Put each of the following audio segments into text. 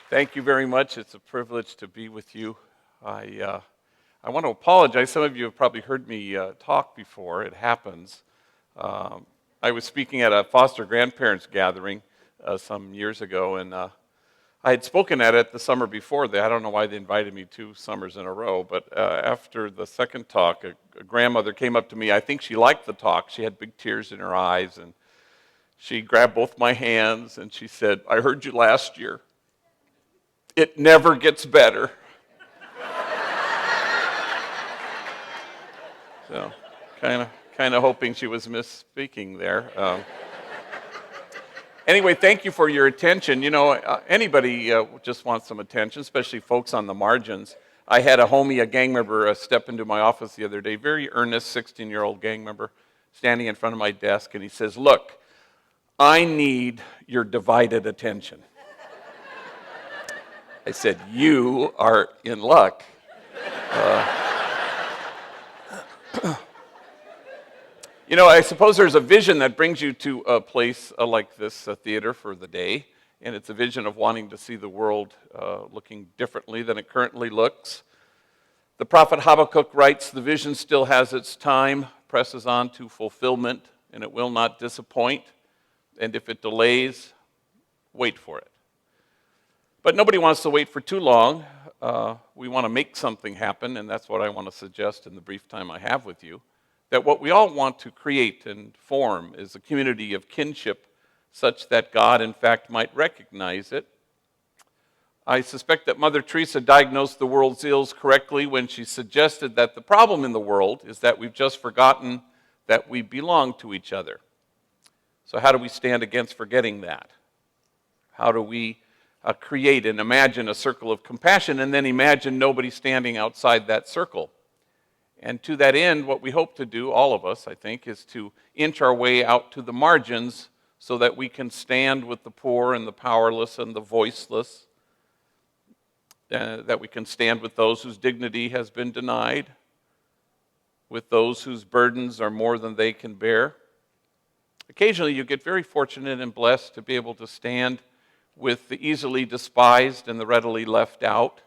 Thank you very much. It's a privilege to be with you. I want to apologize. Some of you have probably heard me talk before. It happens. I was speaking at a foster grandparents gathering some years ago, and I had spoken at it the summer before. I don't know why they invited me 2 summers in a row, but after the second talk, a grandmother came up to me. I think she liked the talk. She had big tears in her eyes, and she grabbed both my hands, and she said, "I heard you last year. It never gets better." So, kind of hoping she was misspeaking there. Anyway, thank you for your attention. You know, anybody just wants some attention, especially folks on the margins. I had a gang member, step into my office the other day, very earnest 16-year-old gang member, standing in front of my desk, and he says, "Look, I need your divided attention." I said, "You are in luck." You know, I suppose there's a vision that brings you to a place like this theater for the day, and it's a vision of wanting to see the world looking differently than it currently looks. The prophet Habakkuk writes, "The vision still has its time, presses on to fulfillment, and it will not disappoint. And if it delays, wait for it." But nobody wants to wait for too long. We want to make something happen, and that's what I want to suggest in the brief time I have with you. That what we all want to create and form is a community of kinship such that God, in fact, might recognize it. I suspect that Mother Teresa diagnosed the world's ills correctly when she suggested that the problem in the world is that we've just forgotten that we belong to each other. So how do we stand against forgetting that? How do we create and imagine a circle of compassion and then imagine nobody standing outside that circle? And to that end, what we hope to do, all of us, I think, is to inch our way out to the margins so that we can stand with the poor and the powerless and the voiceless, that we can stand with those whose dignity has been denied, with those whose burdens are more than they can bear. Occasionally, you get very fortunate and blessed to be able to stand with the easily despised and the readily left out,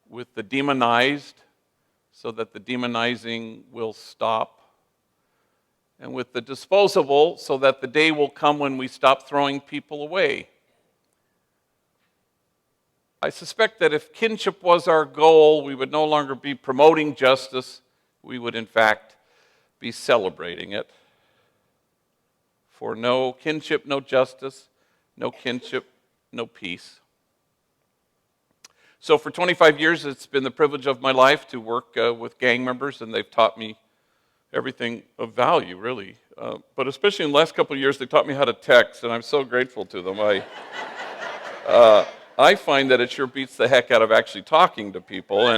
with the demonized so that the demonizing will stop, and with the disposable so that the day will come when we stop throwing people away. I suspect that if kinship was our goal, we would no longer be promoting justice, we would in fact be celebrating it. For no kinship, no justice. No kinship, no peace. So for 25 years, it's been the privilege of my life to work with gang members, and they've taught me everything of value, really. But especially in the last couple of years, they taught me how to text, and I'm so grateful to them. I find that it sure beats the heck out of actually talking to people,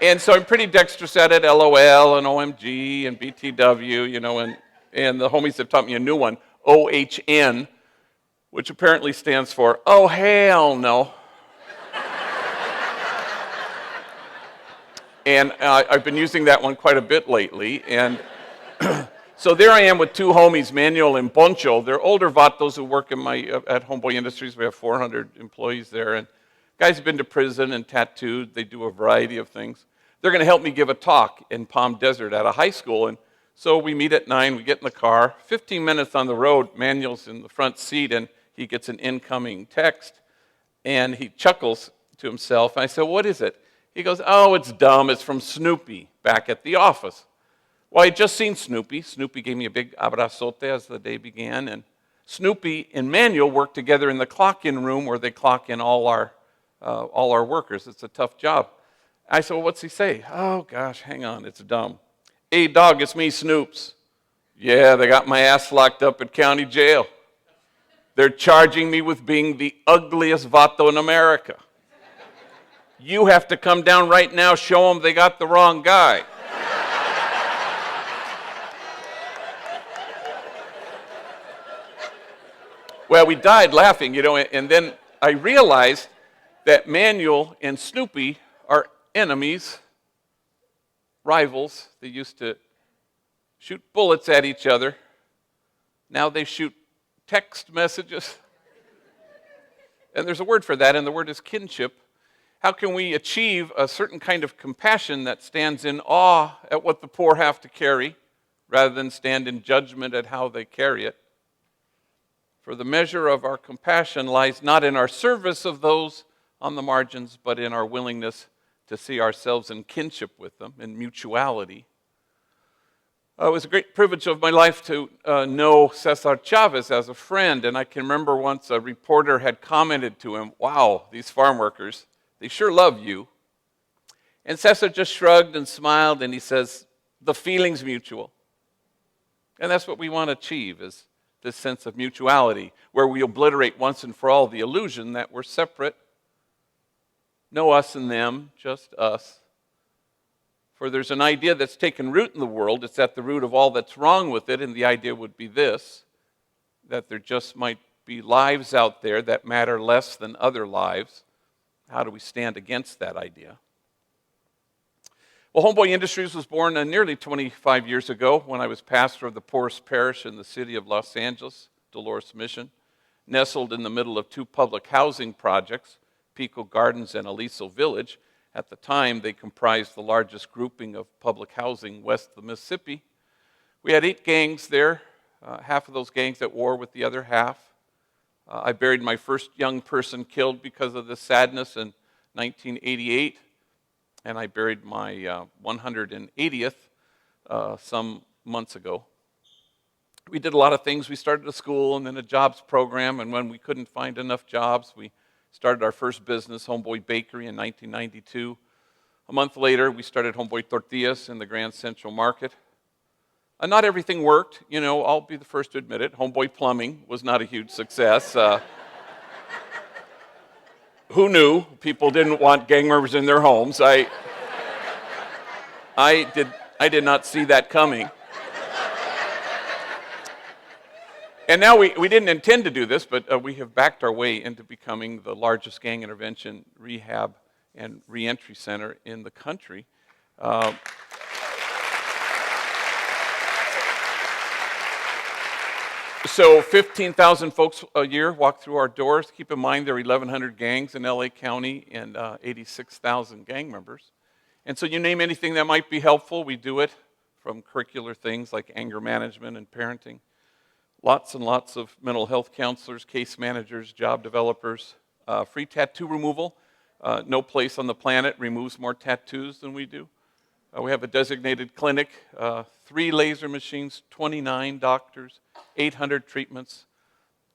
and so I'm pretty dexterous at it, LOL and OMG and BTW, you know, and the homies have taught me a new one, OHN, which apparently stands for, "Oh, hell no." And I've been using that one quite a bit lately. And so there I am with 2 homies, Manuel and Poncho. They're older vatos who work at Homeboy Industries. We have 400 employees there. And guys have been to prison and tattooed. They do a variety of things. They're going to help me give a talk in Palm Desert at a high school. And so we meet at 9, we get in the car. 15 minutes on the road, Manuel's in the front seat, and he gets an incoming text, and he chuckles to himself. And I said, "What is it?" He goes, "Oh, it's dumb. It's from Snoopy back at the office." Well, I had just seen Snoopy. Snoopy gave me a big abrazote as the day began. And Snoopy and Manuel work together in the clock-in room where they clock in all our workers. It's a tough job. I said, "Well, what's he say?" "Oh, gosh, hang on. It's dumb. Hey, dog, it's me, Snoops. Yeah, they got my ass locked up at county jail. They're charging me with being the ugliest vato in America. You have to come down right now, show them they got the wrong guy." Well, we died laughing, you know, and then I realized that Manuel and Snoopy are enemies, rivals. They used to shoot bullets at each other. Now they shoot text messages. And there's a word for that, and the word is kinship. How can we achieve a certain kind of compassion that stands in awe at what the poor have to carry, rather than stand in judgment at how they carry it? For the measure of our compassion lies not in our service of those on the margins, but in our willingness to see ourselves in kinship with them, in mutuality. It was a great privilege of my life to know Cesar Chavez as a friend, and I can remember once a reporter had commented to him, "Wow, these farm workers, they sure love you." And Cesar just shrugged and smiled, and he says, "The feeling's mutual." And that's what we want to achieve, is this sense of mutuality, where we obliterate once and for all the illusion that we're separate. No us and them, just us. For there's an idea that's taken root in the world. It's at the root of all that's wrong with it, and the idea would be this, that there just might be lives out there that matter less than other lives. How do we stand against that idea? Well, Homeboy Industries was born nearly 25 years ago when I was pastor of the poorest parish in the city of Los Angeles, Dolores Mission, nestled in the middle of two public housing projects, Pico Gardens and Aliso Village. At the time, they comprised the largest grouping of public housing west of the Mississippi. We had 8 gangs there, half of those gangs at war with the other half. I buried my first young person killed because of this sadness in 1988, and I buried my 180th some months ago. We did a lot of things. We started a school and then a jobs program, and when we couldn't find enough jobs, we started our first business, Homeboy Bakery, in 1992. A month later, we started Homeboy Tortillas in the Grand Central Market. Not everything worked, I'll be the first to admit it. Homeboy Plumbing was not a huge success. Who knew? People didn't want gang members in their homes. I did not see that coming. And now we didn't intend to do this, but we have backed our way into becoming the largest gang intervention, rehab, and reentry center in the country. So 15,000 folks a year walk through our doors. Keep in mind there are 1,100 gangs in LA County and 86,000 gang members. And so you name anything that might be helpful, we do it, from curricular things like anger management and parenting. Lots and lots of mental health counselors, case managers, job developers, free tattoo removal. No place on the planet removes more tattoos than we do. We have a designated clinic, 3 laser machines, 29 doctors, 800 treatments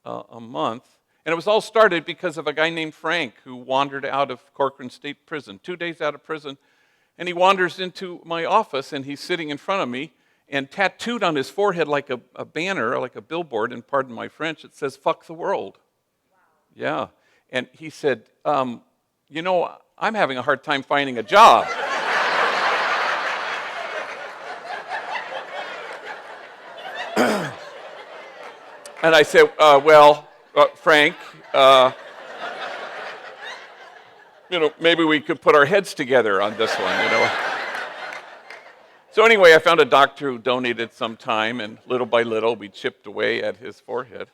a month. And it was all started because of a guy named Frank who wandered out of Corcoran State Prison, 2 days out of prison. And he wanders into my office, and he's sitting in front of me, and tattooed on his forehead like a banner, like a billboard, and pardon my French, it says, "Fuck the world." Wow. Yeah. And he said, I'm having a hard time finding a job. And I said, Frank, maybe we could put our heads together on this one, So anyway, I found a doctor who donated some time, and little by little, we chipped away at his forehead.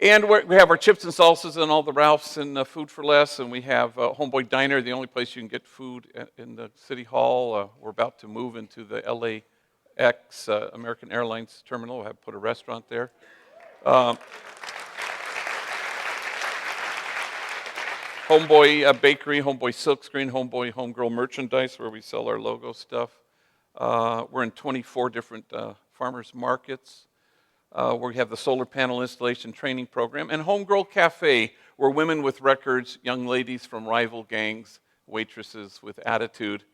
And we have our chips and salsas and all the Ralphs and Food for Less, and we have Homeboy Diner, the only place you can get food in the City Hall. We're about to move into the LAX American Airlines terminal. We'll have put a restaurant there. Homeboy Bakery, Homeboy Silkscreen, Homeboy Homegirl Merchandise, where we sell our logo stuff. We're in 24 different farmers markets, where we have the solar panel installation training program, and Homegirl Cafe, where women with records, young ladies from rival gangs, waitresses with attitude,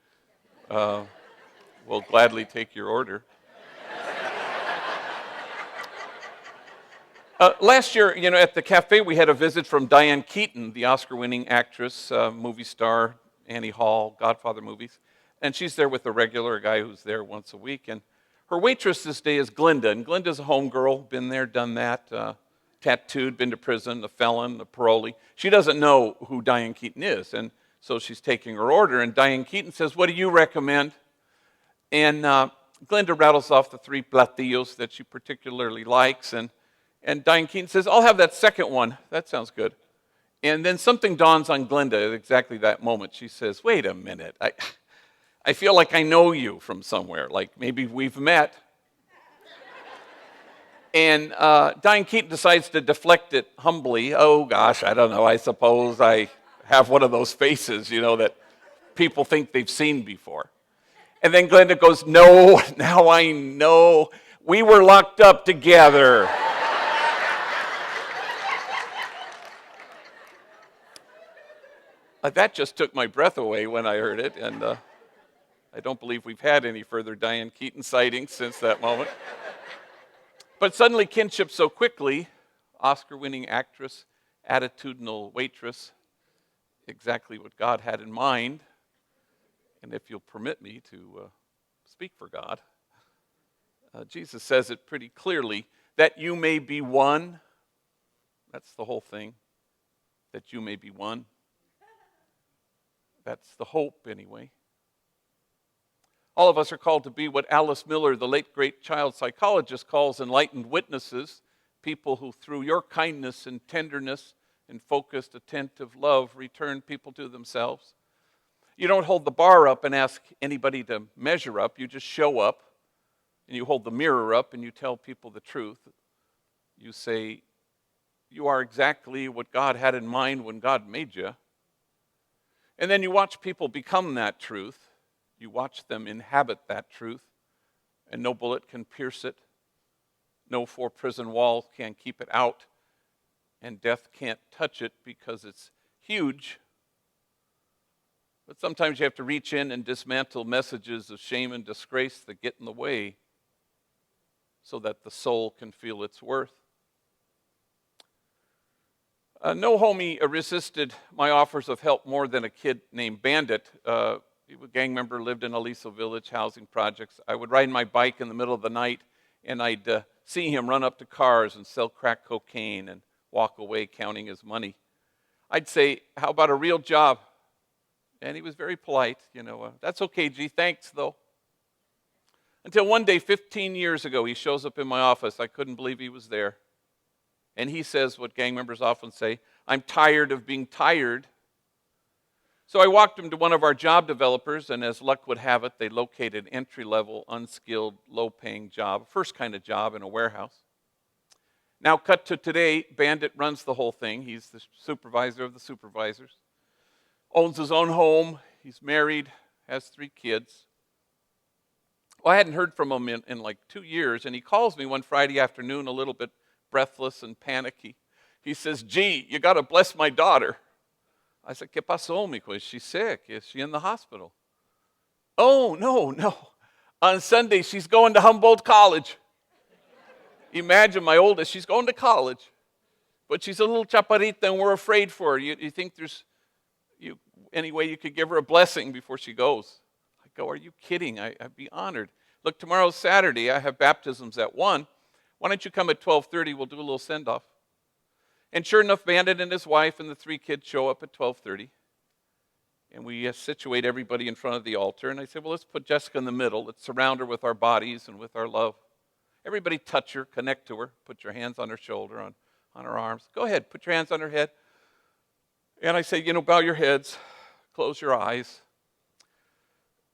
will gladly take your order. Last year, at the cafe, we had a visit from Diane Keaton, the Oscar-winning actress, movie star, Annie Hall, Godfather movies. And she's there with a regular guy who's there once a week. And her waitress this day is Glinda. And Glinda's a homegirl, been there, done that, tattooed, been to prison, a felon, a parolee. She doesn't know who Diane Keaton is. And so she's taking her order. And Diane Keaton says, "What do you recommend?" And Glinda rattles off the 3 platillos that she particularly likes. And And Diane Keaton says, I'll have that second one. That sounds good. And then something dawns on Glenda at exactly that moment. She says, wait a minute. I feel like I know you from somewhere, like maybe we've met. And Diane Keaton decides to deflect it humbly. Oh, gosh, I don't know. I suppose I have one of those faces, that people think they've seen before. And then Glenda goes, no, now I know. We were locked up together. That just took my breath away when I heard it. And I don't believe we've had any further Diane Keaton sightings since that moment. But suddenly kinship so quickly, Oscar-winning actress, attitudinal waitress, exactly what God had in mind. And if you'll permit me to speak for God, Jesus says it pretty clearly, that you may be one. That's the whole thing, that you may be one. That's the hope anyway. All of us are called to be what Alice Miller, the late great child psychologist, calls enlightened witnesses, people who through your kindness and tenderness and focused, attentive love return people to themselves. You don't hold the bar up and ask anybody to measure up. You just show up and you hold the mirror up and you tell people the truth. You say, you are exactly what God had in mind when God made you. And then you watch people become that truth. You watch them inhabit that truth, and no bullet can pierce it. No four-prison wall can keep it out, and death can't touch it because it's huge. But sometimes you have to reach in and dismantle messages of shame and disgrace that get in the way so that the soul can feel its worth. No homie resisted my offers of help more than a kid named Bandit. He was a gang member, lived in Aliso Village housing projects. I would ride my bike in the middle of the night, and I'd see him run up to cars and sell crack cocaine and walk away counting his money. I'd say, how about a real job? And he was very polite, that's okay, G, thanks, though. Until one day, 15 years ago, he shows up in my office. I couldn't believe he was there. And he says what gang members often say, I'm tired of being tired. So I walked him to one of our job developers, and as luck would have it, they located an entry-level, unskilled, low-paying job, first kind of job in a warehouse. Now cut to today, Bandit runs the whole thing. He's the supervisor of the supervisors, owns his own home, he's married, has 3 kids. Well, I hadn't heard from him in like 2 years, and he calls me one Friday afternoon a little bit breathless and panicky. He says, gee, you got to bless my daughter. I said, ¿Qué pasó, mijo? Is she sick? Is she in the hospital? Oh, no. On Sunday, she's going to Humboldt College. Imagine my oldest, she's going to college. But she's a little chaparrita, and we're afraid for her. You think there's any way you could give her a blessing before she goes? I go, are you kidding? I'd be honored. Look, tomorrow's Saturday. I have baptisms at 1. Why don't you come at 12:30? We'll do a little send-off. And sure enough, Bandit and his wife and the 3 kids show up at 12:30. And we situate everybody in front of the altar. And I said, well, let's put Jessica in the middle. Let's surround her with our bodies and with our love. Everybody touch her, connect to her. Put your hands on her shoulder, on her arms. Go ahead, put your hands on her head. And I say, bow your heads, close your eyes.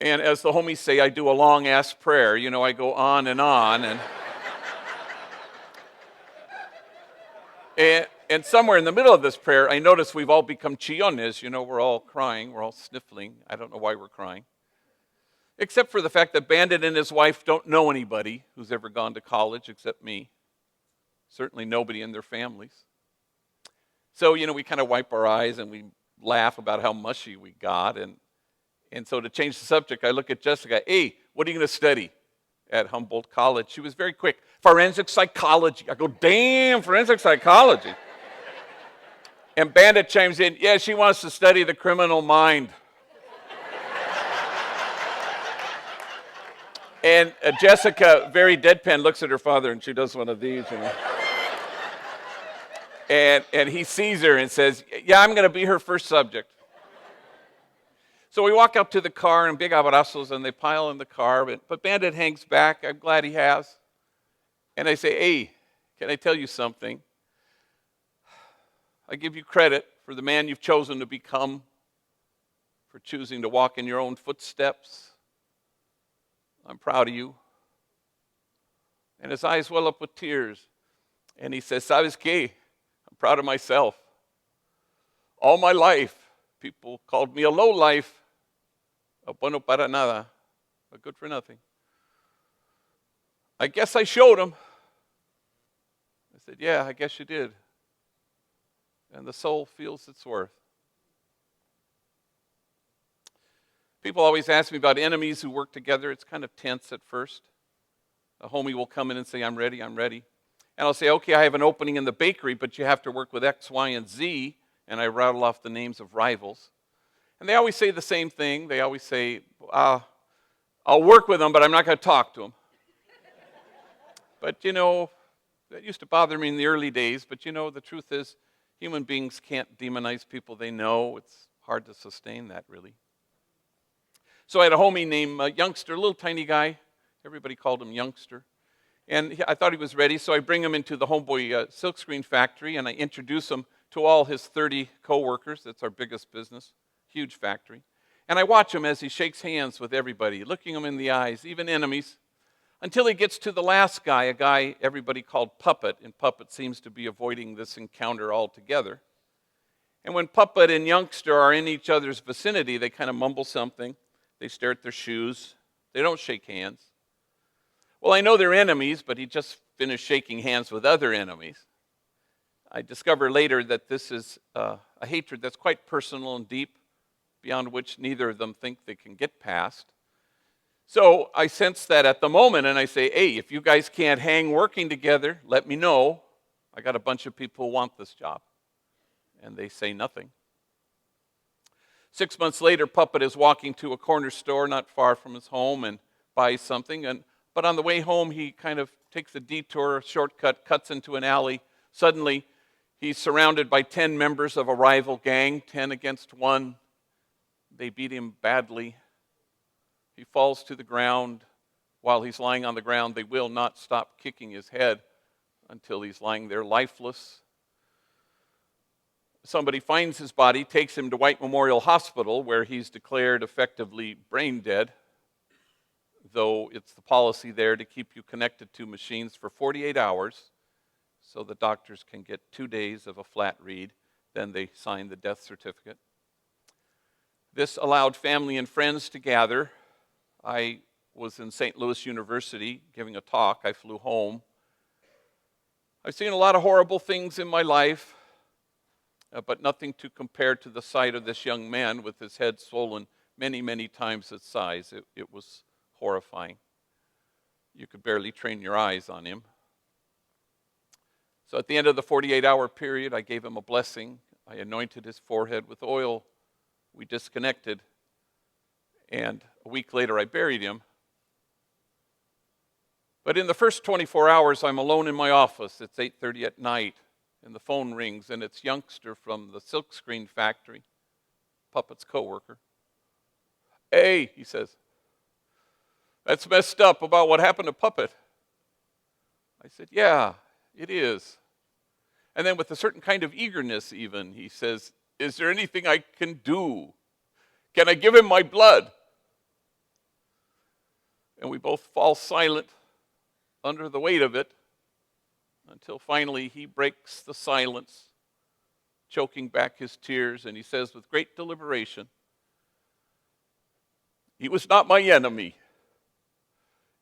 And as the homies say, I do a long-ass prayer. I go on and on. And somewhere in the middle of this prayer, I notice we've all become chillones. We're all crying. We're all sniffling. I don't know why we're crying. Except for the fact that Bandit and his wife don't know anybody who's ever gone to college except me. Certainly nobody in their families. So, we kind of wipe our eyes and we laugh about how mushy we got. And so to change the subject, I look at Jessica. Hey, what are you going to study at Humboldt College? She was very quick. Forensic psychology. I go, damn, forensic psychology. And Bandit chimes in, yeah, she wants to study the criminal mind. And Jessica, very deadpan, looks at her father and she does one of these, And he sees her and says, yeah, I'm going to be her first subject. So we walk up to the car and big abrazos and they pile in the car, but Bandit hangs back. I'm glad he has. And I say, hey, Can I tell you something? I give you credit for the man you've chosen to become, for choosing to walk in your own footsteps. I'm proud of you. And his eyes well up with tears. And he says, ¿Sabes qué? I'm proud of myself. All my life, people called me a lowlife, a bueno para nada, a good for nothing. I guess I showed them. I said, yeah, I guess you did. And the soul feels its worth. People always ask me about enemies who work together. It's kind of tense at first. A homie will come in and say, I'm ready. And I'll say, okay, I have an opening in the bakery, but you have to work with X, Y, and Z. And I rattle off the names of rivals. And they always say the same thing. They always say, I'll work with them, but I'm not going to talk to them. But, that used to bother me in the early days. But, the truth is, human beings can't demonize people they know. It's hard to sustain that, really. So I had a homie named Youngster, a little tiny guy. Everybody called him Youngster. And I thought he was ready, so I bring him into the Homeboy silkscreen factory, and I introduce him to all his 30 co-workers. That's our biggest business, huge factory. And I watch him as he shakes hands with everybody, looking them in the eyes, even enemies, until he gets to the last guy, a guy everybody called Puppet, and Puppet seems to be avoiding this encounter altogether. And when Puppet and Youngster are in each other's vicinity, they kind of mumble something. They stare at their shoes. They don't shake hands. Well, I know they're enemies, but he just finished shaking hands with other enemies. I discover later that this is a hatred that's quite personal and deep, beyond which neither of them think they can get past. So I sense that at the moment, and I say, hey, if you guys can't hang working together, let me know. I got a bunch of people who want this job. And they say nothing. 6 months later, Puppet is walking to a corner store not far from his home and buys something. But on the way home, he kind of takes a detour, a shortcut, cuts into an alley. Suddenly, he's surrounded by 10 members of a rival gang, 10 against 1. They beat him badly. He falls to the ground. While he's lying on the ground, they will not stop kicking his head until he's lying there lifeless. Somebody finds his body, takes him to White Memorial Hospital, where he's declared effectively brain dead, though it's the policy there to keep you connected to machines for 48 hours so the doctors can get 2 days of a flat read. Then they sign the death certificate. This allowed family and friends to gather. I was in St. Louis University giving a talk. I flew home. I've seen a lot of horrible things in my life, but nothing to compare to the sight of this young man with his head swollen many, many times its size. It was horrifying. You could barely train your eyes on him. So at the end of the 48-hour period, I gave him a blessing. I anointed his forehead with oil. We disconnected. And a week later, I buried him. But in the first 24 hours, I'm alone in my office. It's 8:30 at night, and the phone rings, and it's Youngster from the silkscreen factory, Puppet's coworker. Hey, he says, that's messed up about what happened to Puppet. I said, yeah, it is. And then with a certain kind of eagerness even, he says, is there anything I can do? Can I give him my blood? And we both fall silent under the weight of it until finally he breaks the silence, choking back his tears, and he says with great deliberation, he was not my enemy.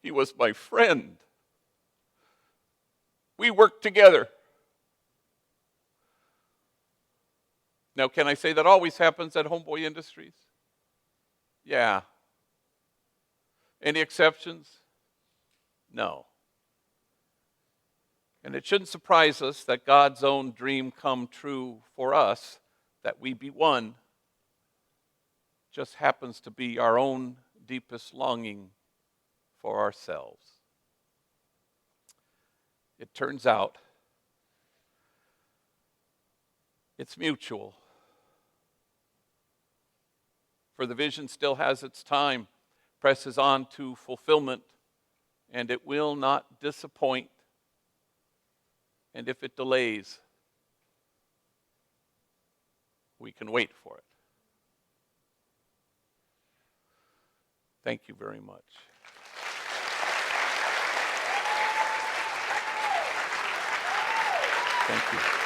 He was my friend. We worked together. Now, can I say that always happens at Homeboy Industries? Yeah. Any exceptions? No. And it shouldn't surprise us that God's own dream come true for us, that we be one, just happens to be our own deepest longing for ourselves. It turns out it's mutual. For the vision still has its time, presses on to fulfillment, and it will not disappoint. And if it delays, we can wait for it. Thank you very much. Thank you.